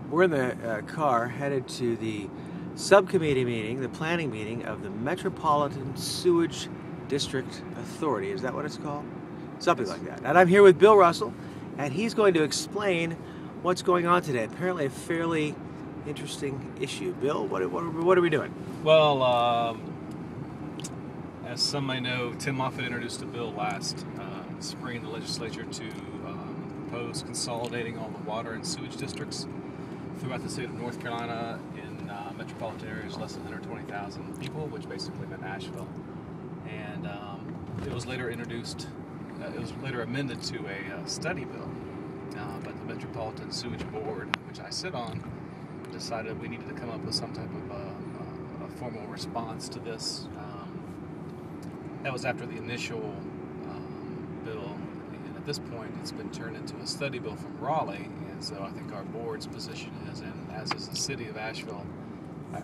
We're in the car headed to the subcommittee meeting, the planning meeting of the Metropolitan Sewerage District Authority. Is that what it's called? Something like that. And I'm here with Bill Russell, and he's going to explain what's going on today. Apparently a fairly interesting issue. Bill, what are we doing? Well, as some may know, Tim Moffitt introduced a bill last spring in the legislature to propose consolidating all the water and sewage districts throughout the state of North Carolina in metropolitan areas less than 120,000 people, which basically meant Asheville. And it was later introduced, it was later amended to a study bill, but the Metropolitan Sewerage Board, which I sit on, decided we needed to come up with some type of a formal response to this. That was after the initial bill, and at this point it's been turned into a study bill from Raleigh, and so I think our board's position is, and as is the city of Asheville,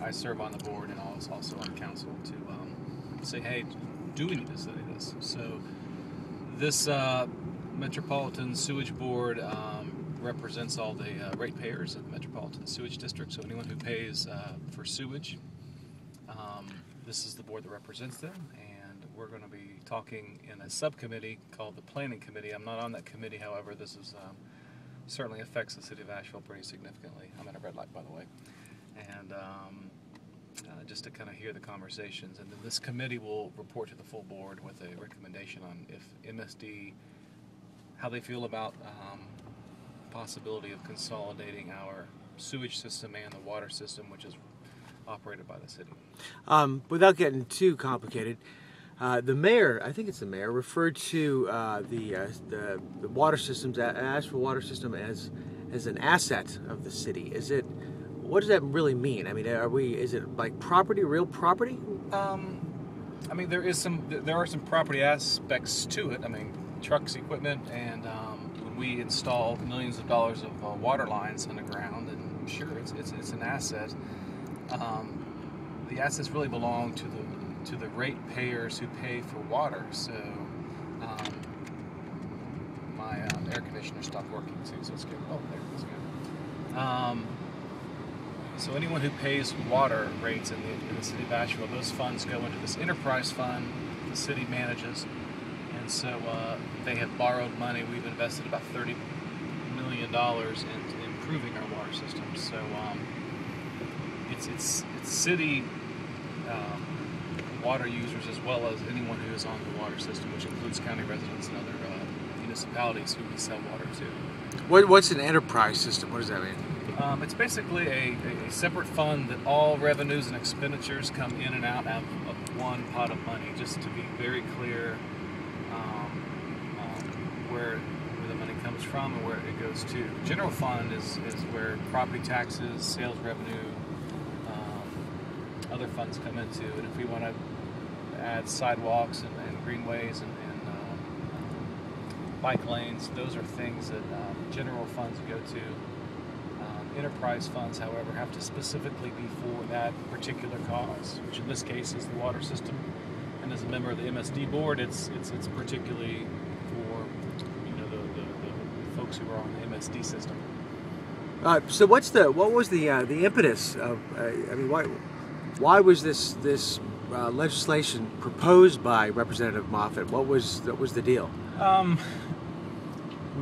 I serve on the board and I was also on council to say, hey, do we need to study this? So this Metropolitan Sewage Board represents all the ratepayers of the Metropolitan Sewage District, so anyone who pays for sewage, this is the board that represents them, and we're going to be talking in a subcommittee called the Planning Committee. I'm not on that committee, however, this is certainly affects the city of Asheville pretty significantly. I'm at a red light, by the way, and just to kind of hear the conversations, and then this committee will report to the full board with a recommendation on if MSD, how they feel about possibility of consolidating our sewage system and the water system, which is operated by the city. Without getting too complicated, the mayor, I think it's the mayor, referred to the water systems, Asheville water system, as an asset of the city. What does that really mean? I mean, is it like property, real property? I mean, there are some property aspects to it. I mean, trucks, equipment, and when we install millions of dollars of water lines underground, and sure, it's an asset. The assets really belong to the ratepayers who pay for water. So my air conditioner stopped working too, so it's good. Oh, there it is good. So anyone who pays water rates in the city of Asheville, those funds go into this enterprise fund the city manages, and so they have borrowed money. We've invested about $30 million in improving our water system. So it's city water users as well as anyone who is on the water system, which includes county residents and other municipalities who we sell water to. What's an enterprise system? What does that mean? It's basically a separate fund that all revenues and expenditures come in and out of one pot of money, just to be very clear where the money comes from and where it goes to. General fund is where property taxes, sales revenue, other funds come into, and if we want to add sidewalks and greenways and bike lanes, those are things that general funds go to. Enterprise funds, however, have to specifically be for that particular cause, which in this case is the water system. And as a member of the MSD board, it's particularly for the folks who are on the MSD system. So what was the impetus of? I mean, why was this legislation proposed by Representative Moffitt? What was the deal?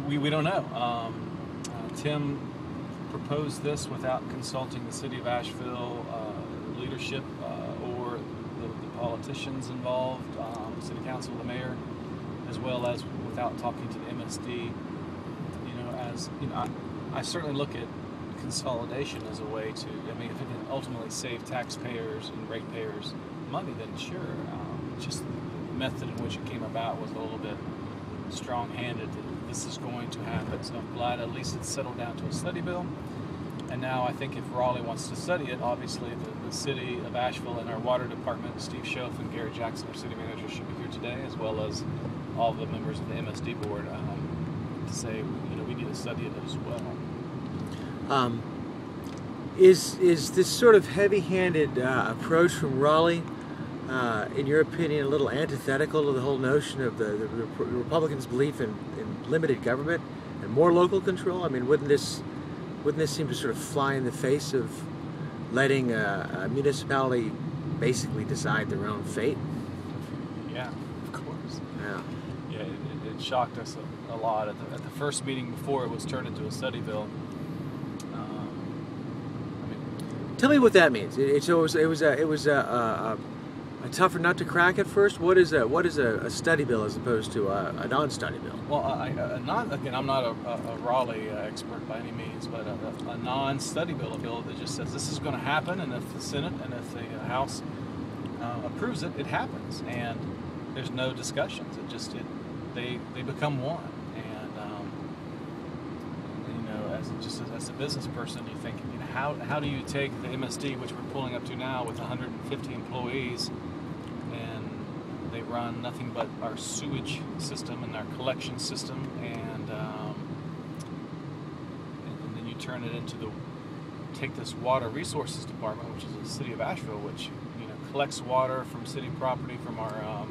We don't know. Tim proposed this without consulting the city of Asheville leadership or the politicians involved, city council, the mayor, as well as without talking to the MSD. I certainly look at consolidation as a way to, I mean, if it can ultimately save taxpayers and ratepayers money, then sure. Just the method in which it came about was a little bit strong-handed. This is going to happen, so I'm glad at least it's settled down to a study bill. And now I think if Raleigh wants to study it, obviously the city of Asheville and our water department, Steve Schoaf and Gary Jackson, our city manager, should be here today, as well as all the members of the MSD board, to say, we need to study it as well. Is this sort of heavy-handed approach from Raleigh, in your opinion, a little antithetical to the whole notion of the Republicans' belief in limited government and more local control? I mean, wouldn't this wouldn't this seem to sort of fly in the face of letting a municipality basically decide their own fate? Yeah, of course. Yeah. Yeah, it shocked us a lot at the first meeting before it was turned into a study bill. Tell me what that means. It was a tougher nut to crack at first. What is a study bill as opposed to a non-study bill? Well, I'm not a Raleigh expert by any means, but a non-study bill, a bill that just says this is going to happen, and if the Senate and if the House approves it, it happens, and there's no discussions. They become one, and as a business person, you think, how do you take the MSD, which we're pulling up to now with 150 employees, and they run nothing but our sewage system and our collection system, and then you turn it into take this water resources department, which is the city of Asheville, which collects water from city property from our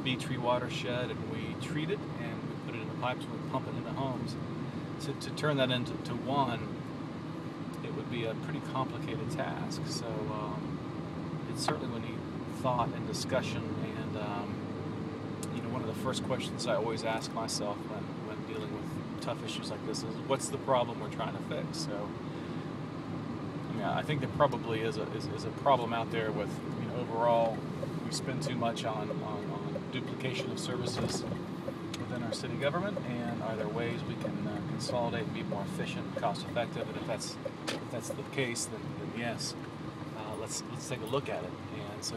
Bee Tree watershed, and we treat it and we put it in the pipes and we pump it into homes. To turn that into one, it would be a pretty complicated task. So it certainly would need thought and discussion. And one of the first questions I always ask myself when dealing with tough issues like this is, what's the problem we're trying to fix? So I think there probably is a problem out there with overall we spend too much on duplication of services within our city government, and are there ways we can consolidate and be more efficient, cost effective? And if that's the case, then yes, let's take a look at it. And so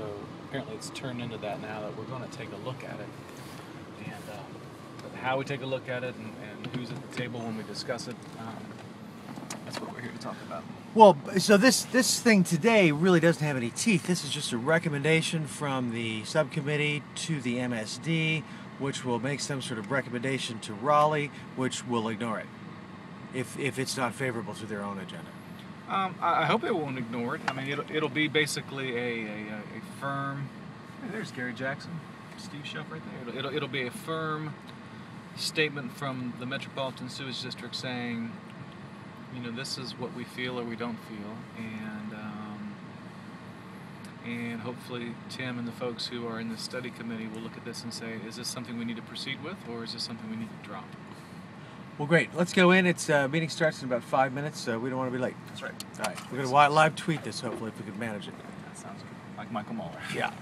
apparently it's turned into that now, that we're going to take a look at it, and how we take a look at it, and who's at the table when we discuss it. That's what we're here to talk about. Well, so this thing today really doesn't have any teeth. This is just a recommendation from the subcommittee to the MSD, which will make some sort of recommendation to Raleigh, which will ignore it if it's not favorable to their own agenda. I hope they won't ignore it. I mean, it'll be basically a firm. Hey, there's Gary Jackson, Steve Schuff right there. It'll be a firm statement from the Metropolitan Sewerage District saying, this is what we feel or we don't feel, and hopefully Tim and the folks who are in the study committee will look at this and say, is this something we need to proceed with, or is this something we need to drop? Well, great. Let's go in. It's meeting starts in about 5 minutes, so we don't want to be late. That's right. All right. We're going to live tweet this, hopefully, if we can manage it. That sounds good. Like Michael Mueller. Yeah.